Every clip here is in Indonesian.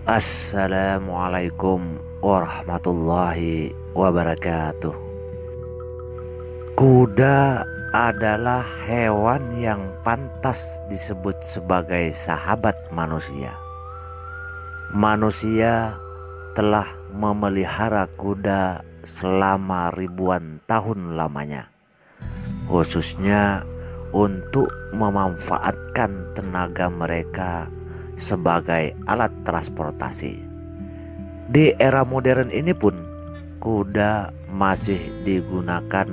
Assalamualaikum warahmatullahi wabarakatuh. Kuda adalah hewan yang pantas disebut sebagai sahabat manusia. Manusia telah memelihara kuda selama ribuan tahun lamanya, khususnya untuk memanfaatkan tenaga mereka sebagai alat transportasi. Di era modern ini pun kuda masih digunakan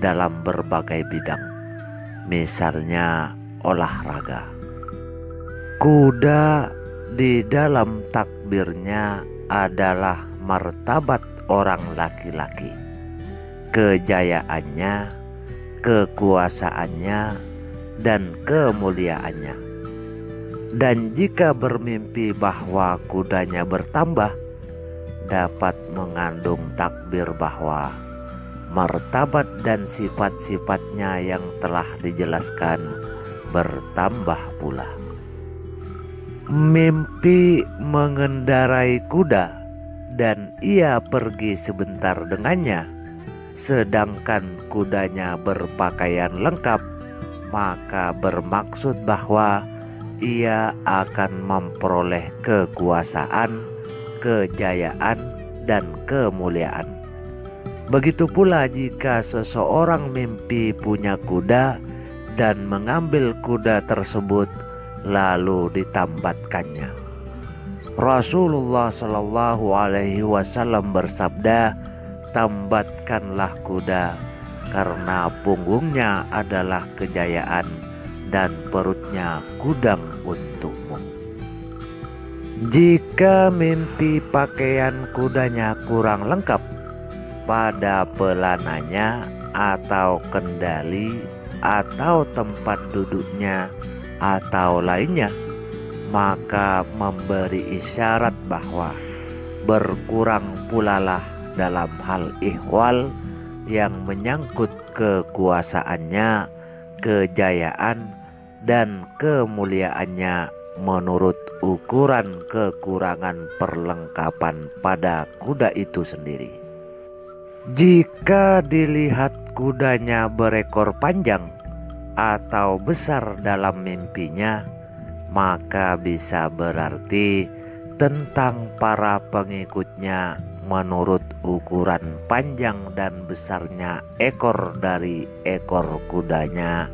dalam berbagai bidang, misalnya olahraga. Kuda di dalam takbirnya adalah martabat orang laki-laki, kejayaannya, kekuasaannya, dan kemuliaannya. Dan jika bermimpi bahwa kudanya bertambah, dapat mengandung takbir bahwa martabat dan sifat-sifatnya yang telah dijelaskan bertambah pula. Mimpi mengendarai kuda dan ia pergi sebentar dengannya, sedangkan kudanya berpakaian lengkap, maka bermaksud bahwa ia akan memperoleh kekuasaan, kejayaan, dan kemuliaan. Begitu pula jika seseorang mimpi punya kuda dan mengambil kuda tersebut lalu ditambatkannya. Rasulullah Shallallahu Alaihi Wasallam bersabda, "Tambatkanlah kuda, karena punggungnya adalah kejayaan dan perutnya gudang untukmu." Jika mimpi pakaian kudanya kurang lengkap pada pelananya atau kendali atau tempat duduknya atau lainnya, maka memberi isyarat bahwa berkurang pulalah dalam hal ihwal yang menyangkut kekuasaannya, kejayaan, dan kemuliaannya menurut ukuran kekurangan perlengkapan pada kuda itu sendiri. Jika dilihat kudanya berekor panjang atau besar dalam mimpinya, maka bisa berarti tentang para pengikutnya menurut ukuran panjang dan besarnya ekor dari ekor kudanya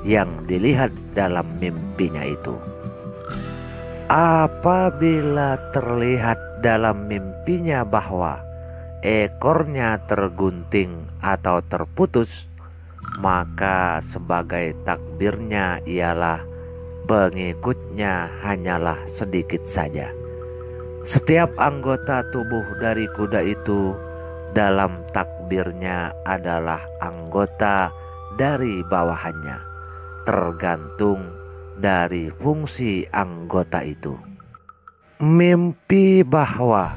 yang dilihat dalam mimpinya itu. Apabila terlihat dalam mimpinya bahwa ekornya tergunting atau terputus, maka sebagai takbirnya ialah pengikutnya hanyalah sedikit saja. Setiap anggota tubuh dari kuda itu dalam takbirnya adalah anggota dari bawahannya, tergantung dari fungsi anggota itu. Mimpi bahwa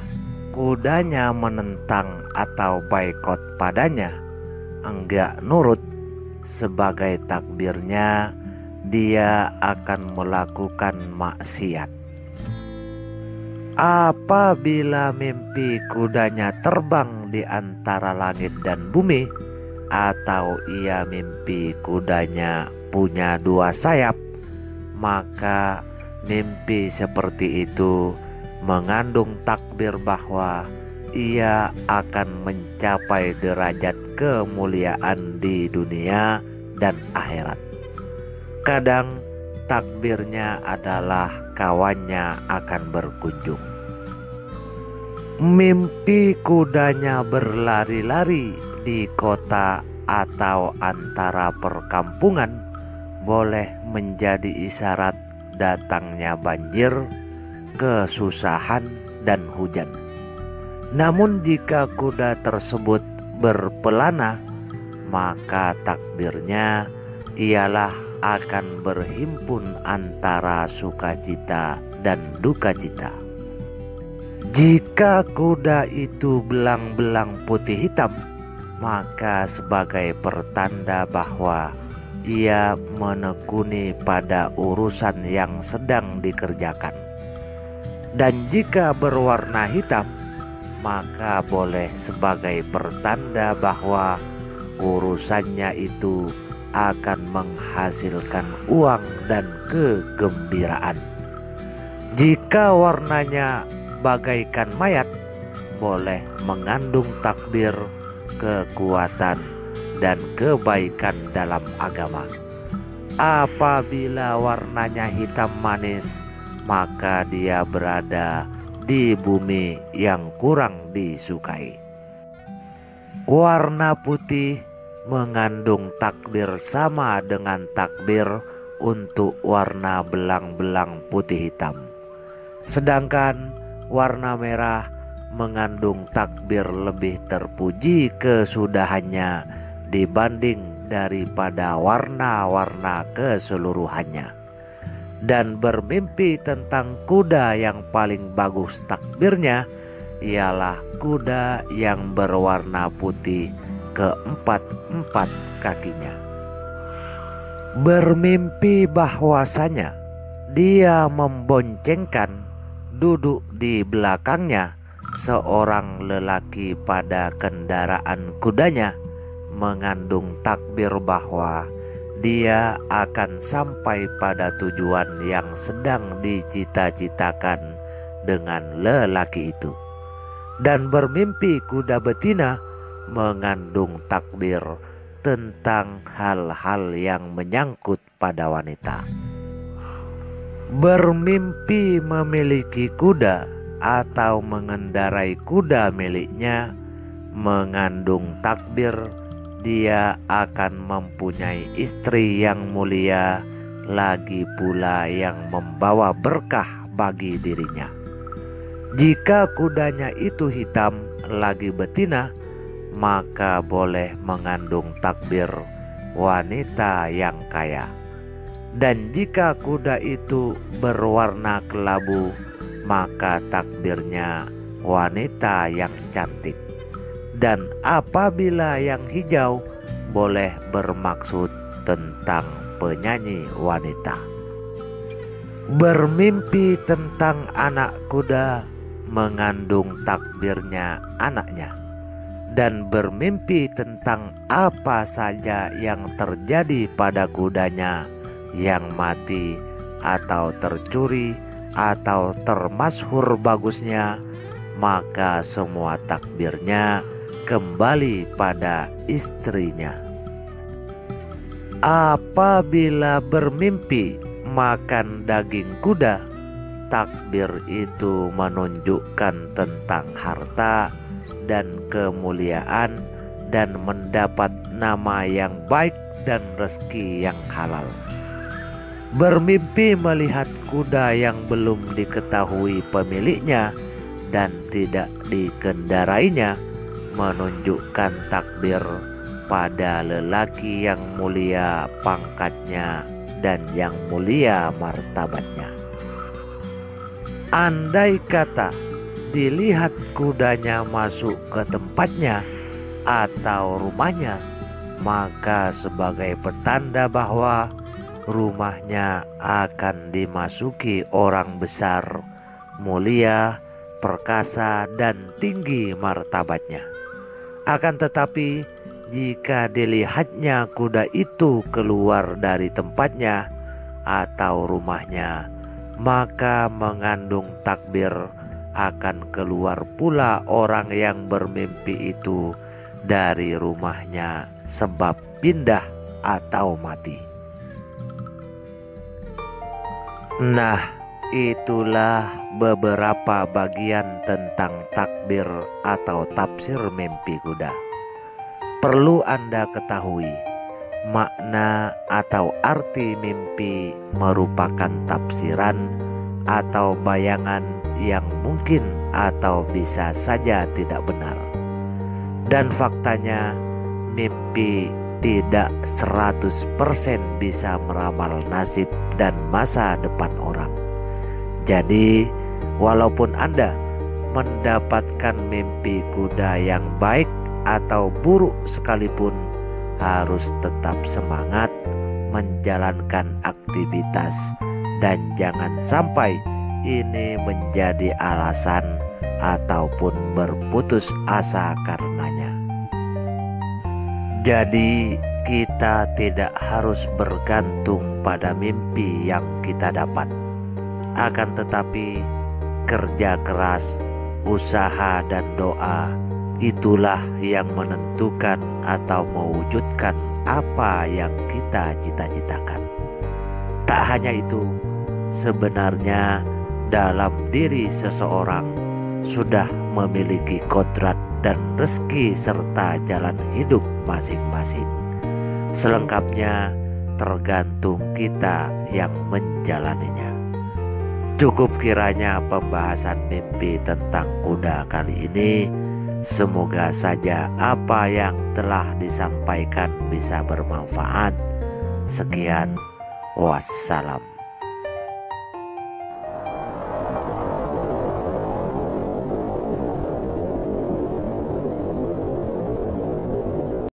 kudanya menentang atau baikot padanya, enggak nurut, sebagai takbirnya dia akan melakukan maksiat. Apabila mimpi kudanya terbang di antara langit dan bumi, atau ia mimpi kudanya punya dua sayap, maka mimpi seperti itu mengandung takbir bahwa ia akan mencapai derajat kemuliaan di dunia dan akhirat. Kadang takbirnya adalah kawannya akan berkunjung. Mimpi kudanya berlari-lari di kota atau antara perkampungan boleh menjadi isyarat datangnya banjir, kesusahan, dan hujan. Namun jika kuda tersebut berpelana, maka takbirnya ialah akan berhimpun antara sukacita dan dukacita. Jika kuda itu belang-belang putih hitam, maka sebagai pertanda bahwa ia menekuni pada urusan yang sedang dikerjakan. Dan jika berwarna hitam, maka boleh sebagai pertanda bahwa urusannya itu akan menghasilkan uang dan kegembiraan. Jika warnanya bagaikan mayat, boleh mengandung takbir, kekuatan, dan kebaikan dalam agama. Apabila warnanya hitam manis, maka dia berada di bumi yang kurang disukai. Warna putih mengandung takbir sama dengan takbir untuk warna belang-belang putih hitam. Sedangkan warna merah mengandung takbir lebih terpuji kesudahannya dibanding daripada warna-warna keseluruhannya. Dan bermimpi tentang kuda yang paling bagus takbirnya ialah kuda yang berwarna putih keempat-empat kakinya. Bermimpi bahwasanya dia memboncengkan duduk di belakangnya seorang lelaki pada kendaraan kudanya, mengandung takbir bahwa dia akan sampai pada tujuan yang sedang dicita-citakan dengan lelaki itu. Dan bermimpi kuda betina mengandung takbir tentang hal-hal yang menyangkut pada wanita. Bermimpi memiliki kuda atau mengendarai kuda miliknya mengandung takbir dia akan mempunyai istri yang mulia, lagi pula yang membawa berkah bagi dirinya. Jika kudanya itu hitam lagi betina, maka boleh mengandung takbir wanita yang kaya. Dan jika kuda itu berwarna kelabu, maka takbirnya wanita yang cantik. Dan apabila yang hijau, boleh bermaksud tentang penyanyi wanita. Bermimpi tentang anak kuda mengandung takbirnya anaknya. Dan bermimpi tentang apa saja yang terjadi pada kudanya yang mati atau tercuri atau termasyhur bagusnya, maka semua takbirnya kembali pada istrinya. Apabila bermimpi makan daging kuda, takbir itu menunjukkan tentang harta dan kemuliaan dan mendapat nama yang baik dan rezeki yang halal. Bermimpi melihat kuda yang belum diketahui pemiliknya dan tidak dikendarainya menunjukkan takbir pada lelaki yang mulia pangkatnya dan yang mulia martabatnya. Andai kata dilihat kudanya masuk ke tempatnya atau rumahnya, maka sebagai pertanda bahwa rumahnya akan dimasuki orang besar, mulia, perkasa, dan tinggi martabatnya. Akan tetapi jika dilihatnya kuda itu keluar dari tempatnya atau rumahnya, maka mengandung takbir akan keluar pula orang yang bermimpi itu dari rumahnya sebab pindah atau mati. Nah, itulah beberapa bagian tentang takbir atau tafsir mimpi kuda. Perlu Anda ketahui, makna atau arti mimpi merupakan tafsiran atau bayangan yang mungkin atau bisa saja tidak benar. Dan faktanya, mimpi tidak 100% bisa meramal nasib dan masa depan orang. Jadi, walaupun Anda mendapatkan mimpi kuda yang baik atau buruk sekalipun, harus tetap semangat menjalankan aktivitas dan jangan sampai ini menjadi alasan ataupun berputus asa karenanya. Jadi kita tidak harus bergantung pada mimpi yang kita dapat. Akan tetapi kerja keras, usaha dan doa itulah yang menentukan atau mewujudkan apa yang kita cita-citakan. Tak hanya itu, sebenarnya dalam diri seseorang sudah memiliki kodrat dan rezeki serta jalan hidup masing-masing. Selengkapnya tergantung kita yang menjalaninya. Cukup kiranya pembahasan mimpi tentang kuda kali ini. Semoga saja apa yang telah disampaikan bisa bermanfaat. Sekian, wassalam.